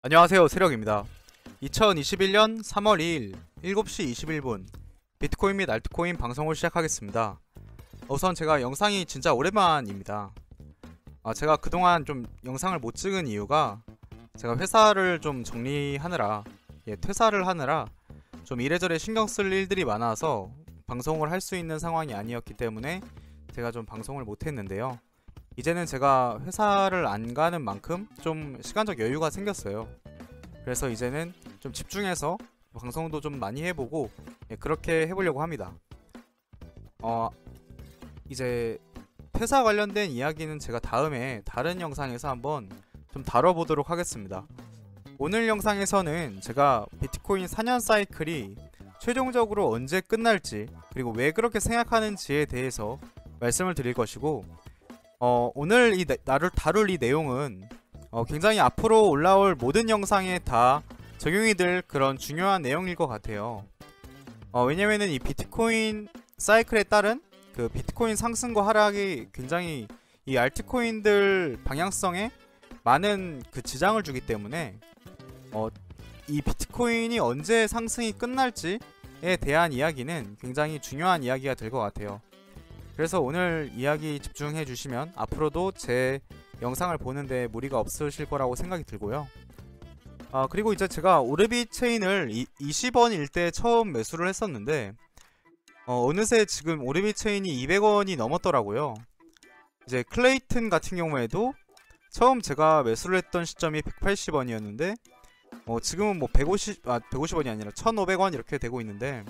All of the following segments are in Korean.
안녕하세요, 세력입니다. 2021년 3월 2일 7시 21분 비트코인 및 알트코인 방송을 시작하겠습니다. 우선 제가 영상이 진짜 오랜만입니다. 제가 그동안 좀 영상을 못 찍은 이유가 제가 회사를 좀 정리하느라 퇴사를 하느라 좀 이래저래 신경 쓸 일들이 많아서 방송을 할 수 있는 상황이 아니었기 때문에 제가 좀 방송을 못 했는데요. 이제는 제가 회사를 안 가는 만큼 좀 시간적 여유가 생겼어요. 그래서 이제는 좀 집중해서 방송도 좀 많이 해보고 그렇게 해보려고 합니다. 이제 퇴사 관련된 이야기는 제가 다음에 다른 영상에서 한번 좀 다뤄보도록 하겠습니다. 오늘 영상에서는 제가 비트코인 4년 사이클이 최종적으로 언제 끝날지, 그리고 왜 그렇게 생각하는지에 대해서 말씀을 드릴 것이고, 오늘 나를 다룰 이 내용은 굉장히 앞으로 올라올 모든 영상에 다 적용이 될 그런 중요한 내용일 것 같아요. 왜냐면은 이 비트코인 사이클에 따른 그 비트코인 상승과 하락이 굉장히 이 알트코인들 방향성에 많은 그 지장을 주기 때문에 이 비트코인이 언제 상승이 끝날지에 대한 이야기는 굉장히 중요한 이야기가 될 것 같아요. 그래서 오늘 이야기 집중해 주시면 앞으로도 제 영상을 보는데 무리가 없으실 거라고 생각이 들고요. 그리고 이제 제가 오르비 체인을 20원일 때 처음 매수를 했었는데 어느새 지금 오르비 체인이 200원이 넘었더라고요. 이제 클레이튼 같은 경우에도 처음 제가 매수를 했던 시점이 180원이었는데 지금은 뭐 150원이 아니라 1500원 이렇게 되고 있는데,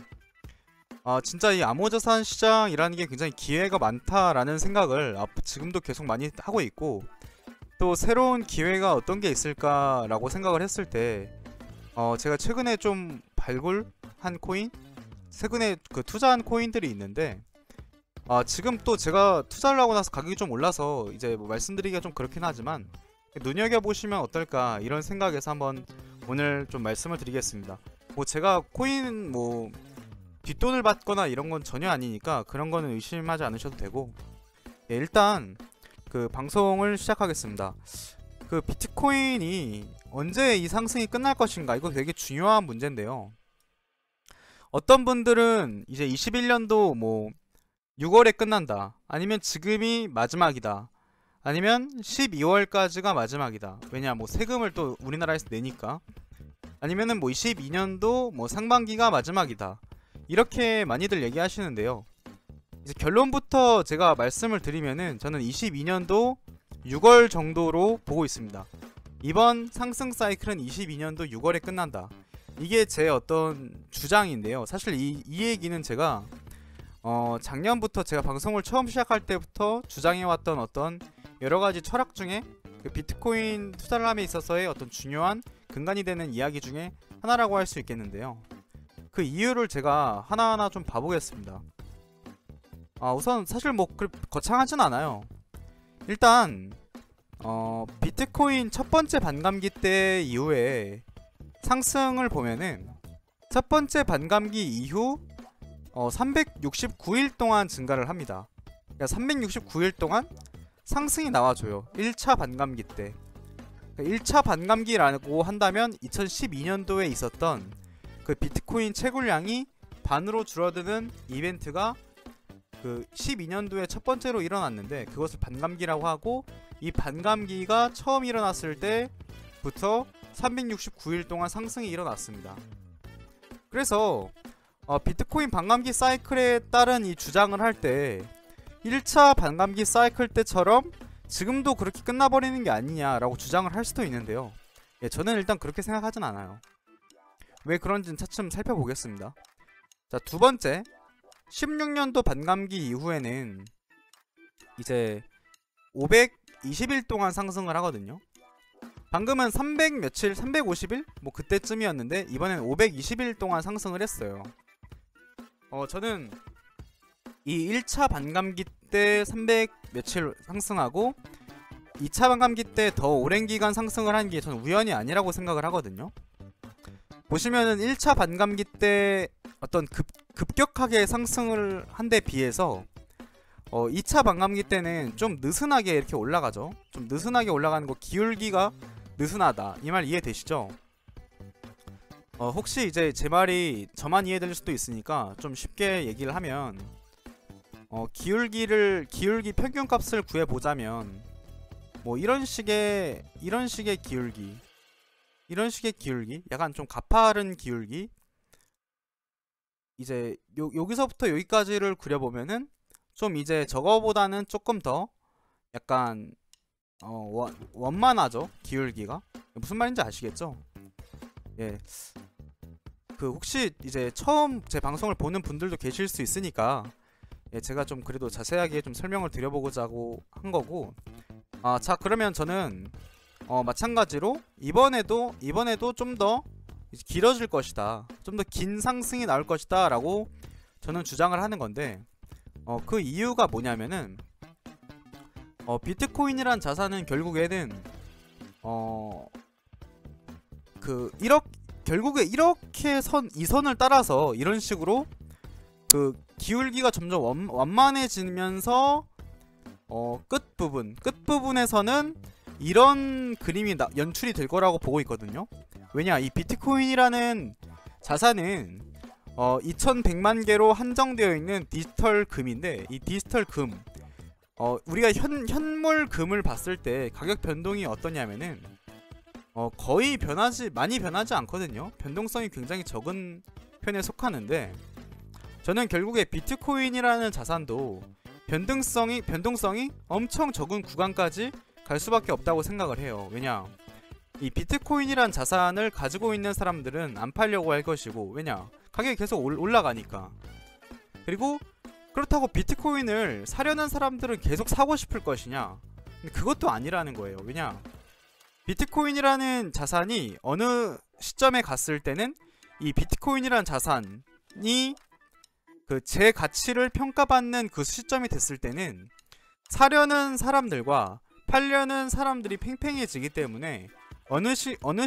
진짜 이 암호자산 시장이라는 게 굉장히 기회가 많다라는 생각을 지금도 계속 많이 하고 있고, 또 새로운 기회가 어떤 게 있을까라고 생각을 했을 때 제가 최근에 좀 발굴한 코인, 최근에 그 투자한 코인들이 있는데, 지금 또 제가 투자를 하고 나서 가격이 좀 올라서 이제 뭐 말씀드리기가 좀 그렇긴 하지만 눈여겨보시면 어떨까, 이런 생각에서 한번 오늘 좀 말씀을 드리겠습니다. 뭐 제가 코인 뭐 뒷돈을 받거나 이런 건 전혀 아니니까 그런 거는 의심하지 않으셔도 되고, 일단 그 방송을 시작하겠습니다. 그 비트코인이 언제 이 상승이 끝날 것인가, 이거 되게 중요한 문제인데요. 어떤 분들은 이제 21년도 뭐 6월에 끝난다, 아니면 지금이 마지막이다, 아니면 12월까지가 마지막이다. 왜냐, 뭐 세금을 또 우리나라에서 내니까. 아니면은 뭐 22년도 뭐 상반기가 마지막이다, 이렇게 많이들 얘기하시는데요. 이제 결론부터 제가 말씀을 드리면은 저는 22년도 6월 정도로 보고 있습니다. 이번 상승 사이클은 22년도 6월에 끝난다, 이게 제 어떤 주장인데요. 사실 이 얘기는 제가 작년부터 제가 방송을 처음 시작할 때부터 주장해왔던 어떤 여러가지 철학 중에 그 비트코인 투자를 함에 있어서의 어떤 중요한 근간이 되는 이야기 중에 하나라고 할 수 있겠는데요. 그 이유를 제가 하나하나 좀 봐보겠습니다. 우선 사실 뭐 거창하진 않아요. 일단 비트코인 첫 번째 반감기 때 이후에 상승을 보면은 첫 번째 반감기 이후 369일 동안 증가를 합니다. 그러니까 369일 동안 상승이 나와줘요. 1차 반감기 때. 1차 반감기라고 한다면 2012년도에 있었던 그 비트코인 채굴량이 반으로 줄어드는 이벤트가 그 12년도에 첫 번째로 일어났는데, 그것을 반감기라고 하고, 이 반감기가 처음 일어났을 때부터 369일 동안 상승이 일어났습니다. 그래서 비트코인 반감기 사이클에 따른 이 주장을 할 때 1차 반감기 사이클 때처럼 지금도 그렇게 끝나버리는 게 아니냐라고 주장을 할 수도 있는데요. 저는 일단 그렇게 생각하진 않아요. 왜 그런지는 차츰 살펴보겠습니다. 자, 두 번째, 16년도 반감기 이후에는 이제 520일 동안 상승을 하거든요. 방금은 300 며칠, 350일? 뭐 그때쯤이었는데 이번엔 520일 동안 상승을 했어요. 저는 이 1차 반감기 때 300 며칠 상승하고 2차 반감기 때 더 오랜 기간 상승을 한 게 저는 우연이 아니라고 생각을 하거든요. 보시면은 1차 반감기 때 어떤 급격하게 상승을 한 데 비해서 2차 반감기 때는 좀 느슨하게 이렇게 올라가죠. 좀 느슨하게 올라가는 거, 기울기가 느슨하다, 이 말 이해되시죠? 혹시 이제 제 말이 저만 이해될 수도 있으니까 좀 쉽게 얘기를 하면, 기울기 평균값을 구해보자면 뭐 이런 식의 기울기, 약간 좀 가파른 기울기, 이제 여기서부터 여기까지를 그려보면은 좀 이제 저거보다는 조금 더 약간 원만하죠, 기울기가. 무슨 말인지 아시겠죠? 예. 그 혹시 이제 처음 제 방송을 보는 분들도 계실 수 있으니까, 예, 제가 좀 그래도 자세하게 좀 설명을 드려보고자 하고 한 거고. 자, 그러면 저는 마찬가지로 이번에도 좀 더 길어질 것이다, 좀 더 긴 상승이 나올 것이다 라고 저는 주장을 하는 건데, 그 이유가 뭐냐면은 비트코인이란 자산은 결국에는 결국에 이렇게 이 선을 따라서 이런 식으로 그 기울기가 점점 완만해지면서 끝부분에서는 이런 그림이 연출이 될 거라고 보고 있거든요. 왜냐, 이 비트코인이라는 자산은 2100만 개로 한정되어 있는 디지털 금인데, 이 디지털 금, 우리가 현물 금을 봤을 때 가격 변동이 어떠냐면은 거의 많이 변하지 않거든요. 변동성이 굉장히 적은 편에 속하는데, 저는 결국에 비트코인이라는 자산도 변동성이 엄청 적은 구간까지 갈 수밖에 없다고 생각을 해요. 왜냐, 이 비트코인이란 자산을 가지고 있는 사람들은 안 팔려고 할 것이고, 왜냐, 가격이 계속 올라가니까. 그리고 그렇다고 비트코인을 사려는 사람들은 계속 사고 싶을 것이냐? 근데 그것도 아니라는 거예요. 왜냐, 비트코인이라는 자산이 어느 시점에 갔을 때는 이 비트코인이라는 자산이 그 제 가치를 평가받는 그 시점이 됐을 때는 사려는 사람들과 팔려는 사람들이 팽팽해지기 때문에 어느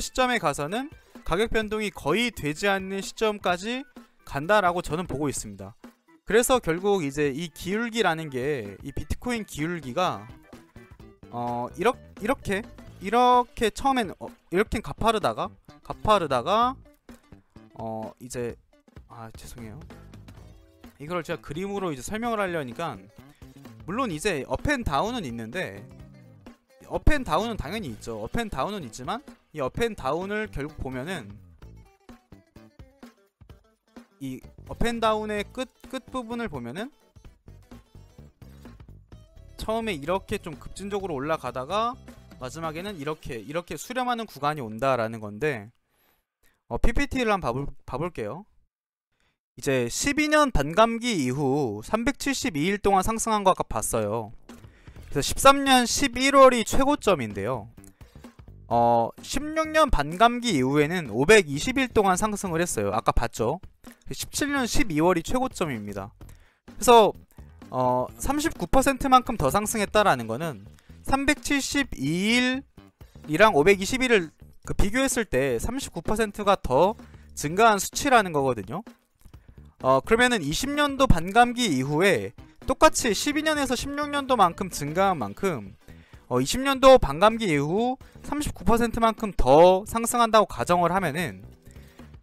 시점에 가서는 가격 변동이 거의 되지 않는 시점까지 간다라고 저는 보고 있습니다. 그래서 결국 이제 이 기울기라는 게, 이 비트코인 기울기가 이렇게 처음엔 이렇게 가파르다가 이제 죄송해요. 이걸 제가 그림으로 이제 설명을 하려니까, 물론 이제 업앤다운은 있는데, 업앤다운은 당연히 있죠. 업앤다운은 있지만 이 업앤다운을 결국 보면은 이 업앤다운의 끝부분을 보면은 처음에 이렇게 좀 급진적으로 올라가다가 마지막에는 이렇게 수렴하는 구간이 온다라는 건데, PPT를 한번 봐볼게요. 이제 12년 반감기 이후 372일 동안 상승한 거 아까 봤어요. 그래서 13년 11월이 최고점인데요. 16년 반감기 이후에는 520일 동안 상승을 했어요. 아까 봤죠? 17년 12월이 최고점입니다. 그래서 39%만큼 더 상승했다라는 거는 372일이랑 521을 비교했을 때 39%가 더 증가한 수치라는 거거든요. 그러면은 20년도 반감기 이후에 똑같이 12년에서 16년도만큼 증가한 만큼 20년도 반감기 이후 39%만큼 더 상승한다고 가정을 하면은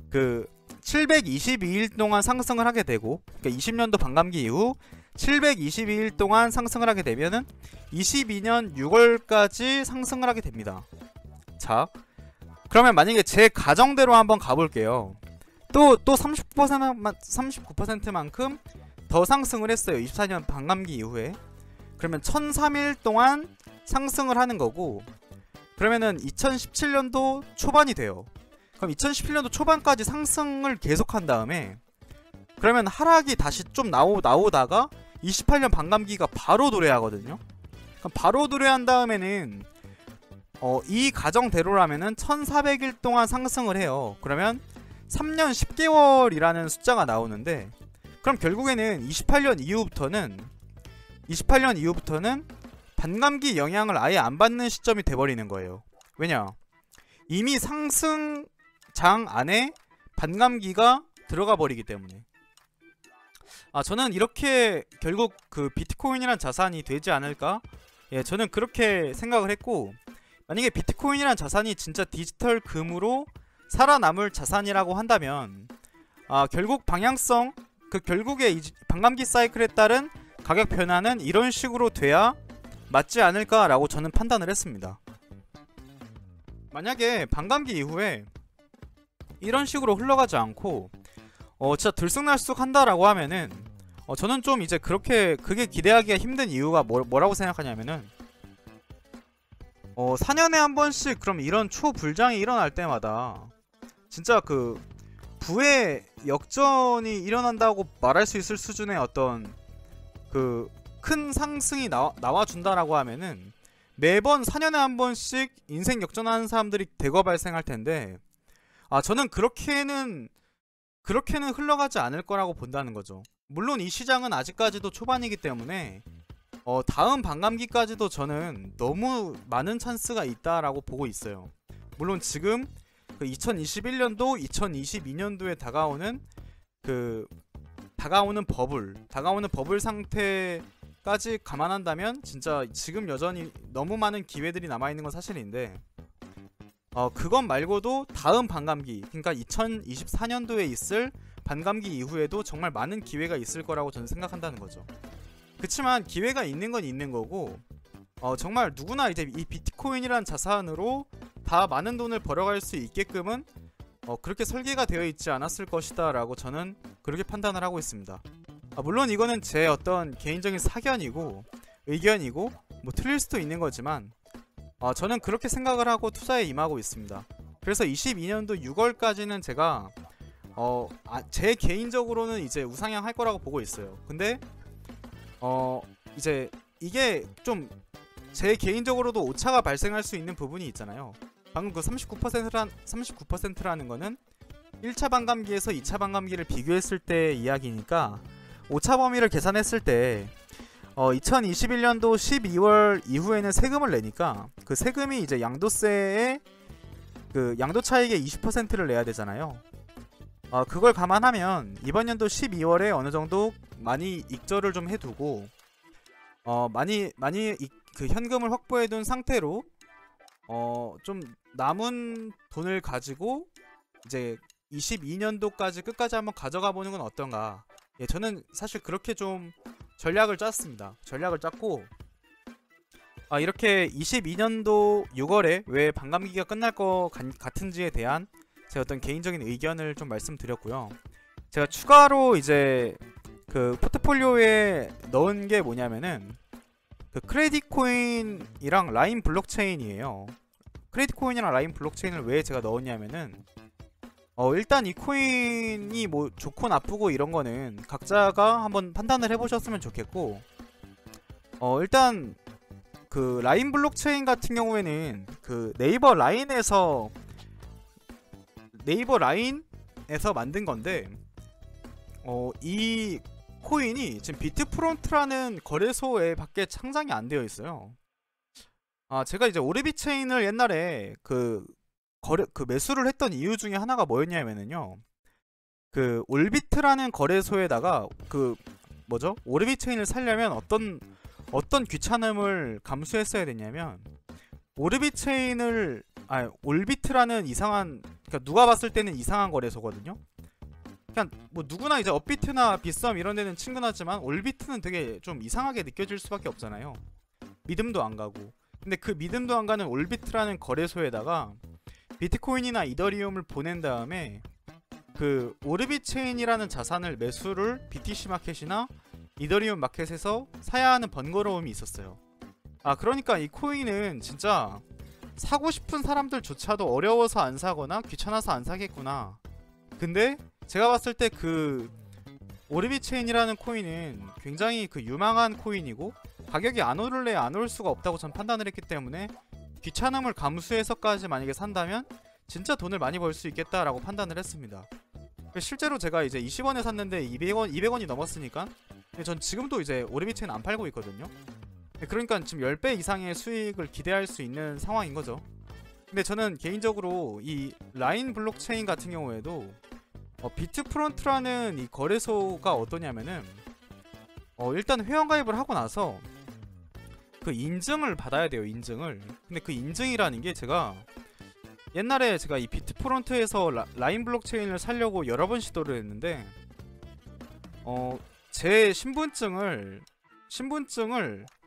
그 722일 동안 상승을 하게 되고, 그러니까 20년도 반감기 이후 722일 동안 상승을 하게 되면은 22년 6월까지 상승을 하게 됩니다. 자, 그러면 만약에 제 가정대로 한번 가볼게요. 또 39%만큼 더 상승을 했어요. 24년 반감기 이후에. 그러면 1003일 동안 상승을 하는 거고, 그러면은 2017년도 초반이 돼요. 그럼 2017년도 초반까지 상승을 계속한 다음에, 그러면 하락이 다시 좀 나오다가 28년 반감기가 바로 도래하거든요. 그럼 바로 도래한 다음에는 이 가정대로라면은 1400일 동안 상승을 해요. 그러면 3년 10개월이라는 숫자가 나오는데, 그럼 결국에는 28년 이후부터는 반감기 영향을 아예 안 받는 시점이 돼버리는 거예요. 왜냐? 이미 상승장 안에 반감기가 들어가 버리기 때문에. 저는 이렇게 결국 그 비트코인이란 자산이 되지 않을까? 예, 저는 그렇게 생각을 했고, 만약에 비트코인이란 자산이 진짜 디지털 금으로 살아남을 자산이라고 한다면 결국 방향성, 결국에 이 반감기 사이클에 따른 가격 변화는 이런 식으로 돼야 맞지 않을까라고 저는 판단을 했습니다. 만약에 반감기 이후에 이런 식으로 흘러가지 않고 진짜 들쑥날쑥 한다라고 하면은 저는 좀 이제 그게 기대하기가 힘든 이유가 뭐라고 생각하냐면은 4년에 한 번씩 그럼 이런 초불장이 일어날 때마다 진짜 그 부의 역전이 일어난다고 말할 수 있을 수준의 어떤 그 큰 상승이 나와준다라고 하면은 매번 4년에 한 번씩 인생 역전하는 사람들이 대거 발생할 텐데 저는 그렇게는 흘러가지 않을 거라고 본다는 거죠. 물론 이 시장은 아직까지도 초반이기 때문에 다음 반감기까지도 저는 너무 많은 찬스가 있다라고 보고 있어요. 물론 지금 2021년도, 2022년도에 다가오는 버블 상태까지 감안한다면 진짜 지금 여전히 너무 많은 기회들이 남아있는 건 사실인데 그것 말고도 다음 반감기, 그러니까 2024년도에 있을 반감기 이후에도 정말 많은 기회가 있을 거라고 저는 생각한다는 거죠. 그치만 기회가 있는 건 있는 거고 정말 누구나 이제 이 비트코인이란 자산으로 다 많은 돈을 벌어갈 수 있게끔은 그렇게 설계가 되어 있지 않았을 것이다 라고 저는 그렇게 판단을 하고 있습니다. 물론 이거는 제 어떤 개인적인 사견이고 의견이고 뭐 틀릴 수도 있는 거지만 저는 그렇게 생각을 하고 투자에 임하고 있습니다. 그래서 22년도 6월까지는 제가 제 개인적으로는 이제 우상향 할 거라고 보고 있어요. 근데 이제 이게 좀 제 개인적으로도 오차가 발생할 수 있는 부분이 있잖아요. 방금 그 39%라는 거는 1차 반감기에서 2차 반감기를 비교했을 때 이야기니까 오차 범위를 계산했을 때 2021년도 12월 이후에는 세금을 내니까 그 세금이 이제 양도세의 그 양도 차익의 20%를 내야 되잖아요. 그걸 감안하면 이번 연도 12월에 어느 정도 많이 익절을 좀 해두고 많이 그 현금을 확보해둔 상태로 좀 남은 돈을 가지고 이제 22년도까지 끝까지 한번 가져가 보는 건 어떤가. 저는 사실 그렇게 좀 전략을 짰습니다. 전략을 짰고 이렇게 22년도 6월에 왜 반감기가 끝날 것 같은지에 대한 제 어떤 개인적인 의견을 좀 말씀드렸고요. 제가 추가로 이제 그 포트폴리오에 넣은 게 뭐냐면은 그 크레딧 코인이랑 라인 블록체인이에요. 크레딧 코인이랑 라인 블록체인을 왜 제가 넣었냐면은 일단 이 코인이 뭐 좋고 나쁘고 이런 거는 각자가 한번 판단을 해보셨으면 좋겠고 일단 그 라인 블록체인 같은 경우에는 그 네이버 라인에서 만든 건데 이 코인이 지금 비트프론트라는 거래소에 밖에 상장이 안 되어 있어요. 제가 이제 오르빗 체인을 옛날에 그 매수를 했던 이유 중에 하나가 뭐였냐면은요. 그 올비트라는 거래소에다가 오르빗 체인을 살려면 어떤 귀찮음을 감수했어야 됐냐면 올비트라는 이상한, 그러니까 누가 봤을 때는 이상한 거래소거든요. 그냥 뭐 누구나 이제 업비트나 빗썸 이런 데는 친근하지만 올비트는 되게 좀 이상하게 느껴질 수밖에 없잖아요. 믿음도 안 가고. 근데 그 믿음도 안 가는 올비트라는 거래소에다가 비트코인이나 이더리움을 보낸 다음에 그 오르빗 체인이라는 자산을 매수를 BTC 마켓이나 이더리움 마켓에서 사야 하는 번거로움이 있었어요. 그러니까 이 코인은 진짜 사고 싶은 사람들조차도 어려워서 안 사거나 귀찮아서 안 사겠구나. 근데 제가 봤을 때 그 오르빗 체인이라는 코인은 굉장히 그 유망한 코인이고 가격이 안 오를래 안 올 수가 없다고 전 판단을 했기 때문에 귀찮음을 감수해서까지 만약에 산다면 진짜 돈을 많이 벌 수 있겠다라고 판단을 했습니다. 실제로 제가 이제 20원에 샀는데 200원이 넘었으니까 전 지금도 이제 오르빗 체인 안 팔고 있거든요. 그러니까 지금 10배 이상의 수익을 기대할 수 있는 상황인 거죠. 근데 저는 개인적으로 이 라인 블록체인 같은 경우에도 비트프론트라는 이 거래소가 어떠냐면은 일단 회원가입을 하고 나서 그 인증을 받아야 돼요. 인증을. 근데 그 인증이라는 게 제가 옛날에 제가 이 비트프론트에서 라인 블록체인을 살려고 여러 번 시도를 했는데 제 신분증을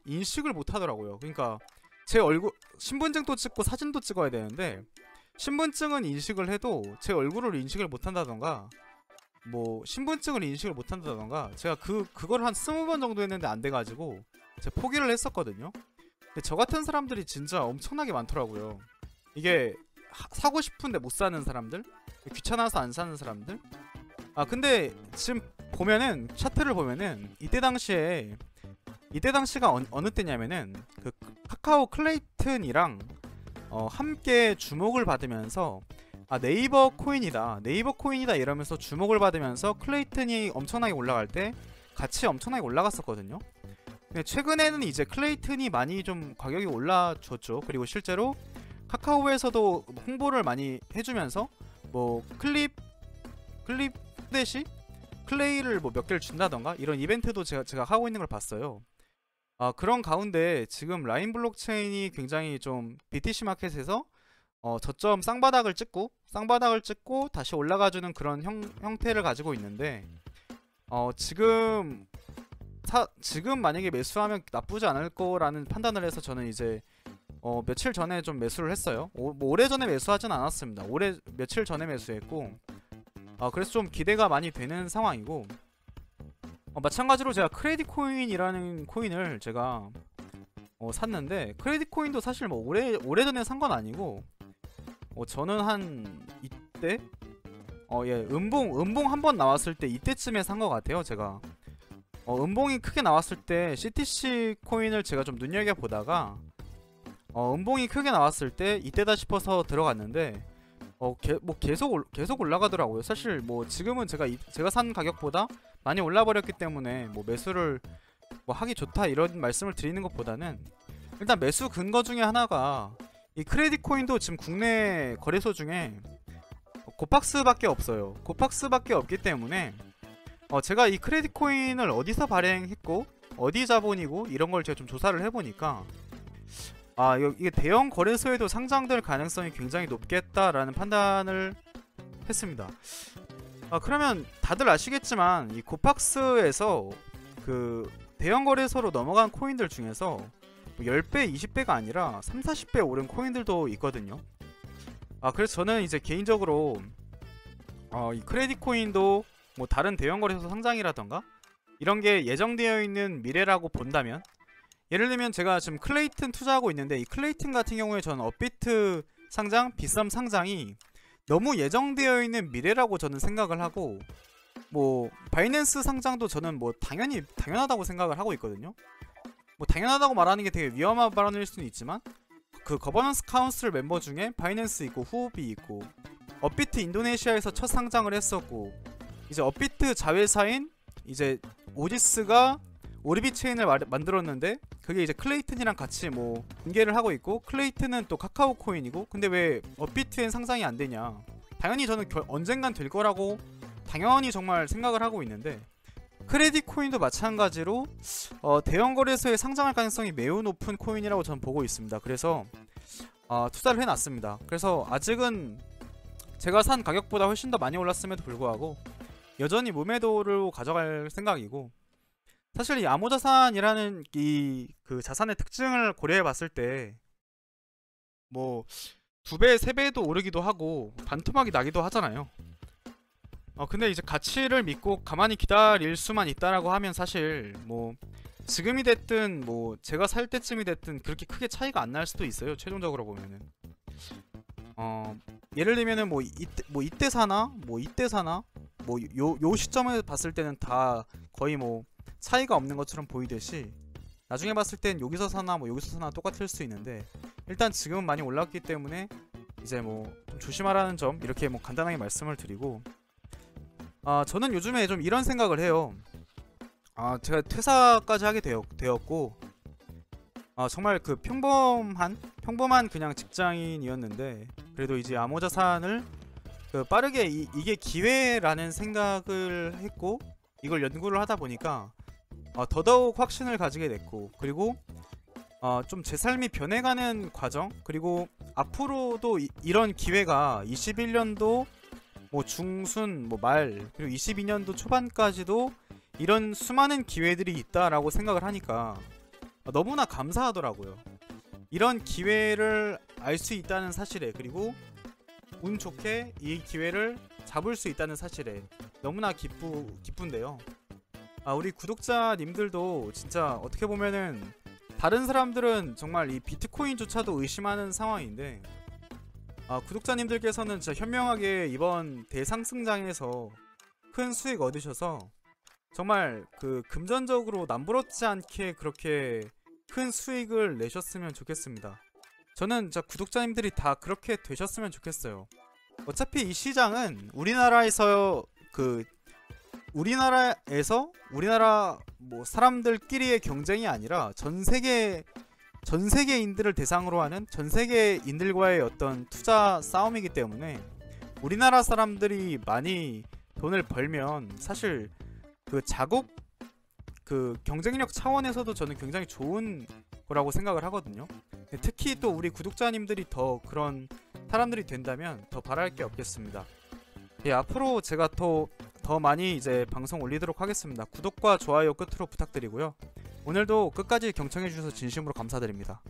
인식을 못 하더라고요. 그러니까 제 얼굴 신분증도 찍고 사진도 찍어야 되는데 신분증은 인식을 해도 제 얼굴을 인식을 못 한다던가 뭐 신분증을 인식을 못 한다던가 제가 그걸 한 20번 정도 했는데 안 돼 가지고 제가 포기를 했었거든요. 근데 저 같은 사람들이 진짜 엄청나게 많더라고요. 이게 사고 싶은데 못 사는 사람들, 귀찮아서 안 사는 사람들. 아 근데 지금 보면은 차트를 보면은 이때 당시가 어느 때냐면은 그 카카오 클레이튼이랑 함께 주목을 받으면서 아 네이버 코인이다 이러면서 주목을 받으면서 클레이튼이 엄청나게 올라갈 때 같이 엄청나게 올라갔었거든요. 근데 최근에는 이제 클레이튼이 많이 좀 가격이 올라줬죠. 그리고 실제로 카카오에서도 홍보를 많이 해주면서 뭐 클립 대시 클레이를 뭐 몇 개를 준다던가 이런 이벤트도 제가 하고 있는 걸 봤어요. 아 그런 가운데 지금 라인 블록체인이 굉장히 좀 BTC 마켓에서 저점 쌍바닥을 찍고 다시 올라가주는 그런 형태를 가지고 있는데 지금 만약에 매수하면 나쁘지 않을 거라는 판단을 해서 저는 이제 며칠 전에 좀 매수를 했어요. 뭐 오래전에 매수하진 않았습니다. 며칠 전에 매수했고 그래서 좀 기대가 많이 되는 상황이고 마찬가지로 제가 크레딧 코인이라는 코인을 제가 샀는데 크레딧 코인도 사실 뭐 오래전에 산 건 아니고 저는 한 이때 음봉 한 번 나왔을 때 이때쯤에 산 것 같아요. 제가 음봉이 크게 나왔을 때 CTC 코인을 제가 좀 눈여겨보다가 음봉이 크게 나왔을 때 이때다 싶어서 들어갔는데 계속 올라가더라고요. 사실 뭐 지금은 제가 산 가격보다 많이 올라버렸기 때문에 뭐 매수를 뭐 하기 좋다 이런 말씀을 드리는 것보다는 일단 매수 근거 중에 하나가 이 크레딧 코인도 지금 국내 거래소 중에 코팍스밖에 없어요. 코팍스밖에 없기 때문에 제가 이 크레딧 코인을 어디서 발행했고 어디 자본이고 이런 걸 제가 좀 조사를 해보니까 이게 대형 거래소에도 상장될 가능성이 굉장히 높겠다라는 판단을 했습니다. 그러면 다들 아시겠지만 이 코팍스에서 그 대형 거래소로 넘어간 코인들 중에서 뭐 10배, 20배가 아니라 3, 40배 오른 코인들도 있거든요. 그래서 저는 이제 개인적으로 이 크레딧 코인도 뭐 다른 대형 거래소 상장이라던가 이런 게 예정되어 있는 미래라고 본다면 예를 들면 제가 지금 클레이튼 투자하고 있는데 이 클레이튼 같은 경우에 저는 업비트 상장, 빗썸 상장이 너무 예정되어 있는 미래라고 저는 생각을 하고 뭐 바이낸스 상장도 저는 뭐 당연하다고 생각을 하고 있거든요. 뭐 당연하다고 말하는 게 되게 위험한 발언일 수는 있지만 그 거버넌스 카운슬 멤버 중에 바이낸스 있고 후오비 있고 업비트 인도네시아에서 첫 상장을 했었고 이제 업비트 자회사인 이제 오지스가 오리비 체인을 만들었는데 그게 이제 클레이튼이랑 같이 뭐 공개를 하고 있고 클레이튼은 또 카카오 코인이고 근데 왜 업비트엔 상장이 안 되냐. 당연히 저는 언젠간 될 거라고 당연히 정말 생각을 하고 있는데 크레딧 코인도 마찬가지로 대형 거래소에 상장할 가능성이 매우 높은 코인이라고 저는 보고 있습니다. 그래서 투자를 해놨습니다. 그래서 아직은 제가 산 가격보다 훨씬 더 많이 올랐음에도 불구하고 여전히 무매도로 가져갈 생각이고 사실 이 암호자산이라는 그 자산의 특징을 고려해 봤을 때 뭐 2배, 3배도 오르기도 하고 반토막이 나기도 하잖아요. 근데 이제 가치를 믿고 가만히 기다릴 수만 있다라고 하면 사실 뭐 지금이 됐든 뭐 제가 살 때쯤이 됐든 그렇게 크게 차이가 안 날 수도 있어요. 최종적으로 보면은 예를 들면은 뭐 이때 사나 뭐 이때 사나 뭐 요 시점에 봤을 때는 다 거의 뭐 차이가 없는 것처럼 보이듯이 나중에 봤을 땐 여기서 사나 뭐 여기서 사나 똑같을 수 있는데 일단 지금은 많이 올랐기 때문에 이제 뭐 좀 조심하라는 점 이렇게 뭐 간단하게 말씀을 드리고 저는 요즘에 좀 이런 생각을 해요. 제가 퇴사까지 하게 되었고 정말 그 평범한 그냥 직장인이었는데 그래도 이제 암호자산을 빠르게 이게 기회라는 생각을 했고 이걸 연구를 하다 보니까 더더욱 확신을 가지게 됐고 그리고 좀 제 삶이 변해가는 과정, 그리고 앞으로도 이런 기회가 21년도 뭐 중순 뭐 말, 그리고 22년도 초반까지도 이런 수많은 기회들이 있다라고 생각을 하니까 너무나 감사하더라고요. 이런 기회를 알 수 있다는 사실에, 그리고 운 좋게 이 기회를 잡을 수 있다는 사실에 너무나 기쁜데요. 우리 구독자님들도 진짜 어떻게 보면은 다른 사람들은 정말 이 비트코인조차도 의심하는 상황인데, 구독자님들께서는 진짜 현명하게 이번 대상승장에서 큰 수익 얻으셔서 정말 그 금전적으로 남부럽지 않게 그렇게 큰 수익을 내셨으면 좋겠습니다. 저는 진짜 구독자님들이 다 그렇게 되셨으면 좋겠어요. 어차피 이 시장은 우리나라 뭐 사람들끼리의 경쟁이 아니라 전 세계인들을 대상으로 하는 전 세계인들과의 어떤 투자 싸움이기 때문에, 우리나라 사람들이 많이 돈을 벌면 사실 그 경쟁력 차원에서도 저는 굉장히 좋은 거라고 생각을 하거든요. 특히 또 우리 구독자님들이 더 그런 사람들이 된다면 더 바랄 게 없겠습니다. 앞으로 제가 더 많이 이제 방송 올리도록 하겠습니다. 구독과 좋아요 끝으로 부탁드리고요. 오늘도 끝까지 경청해 주셔서 진심으로 감사드립니다.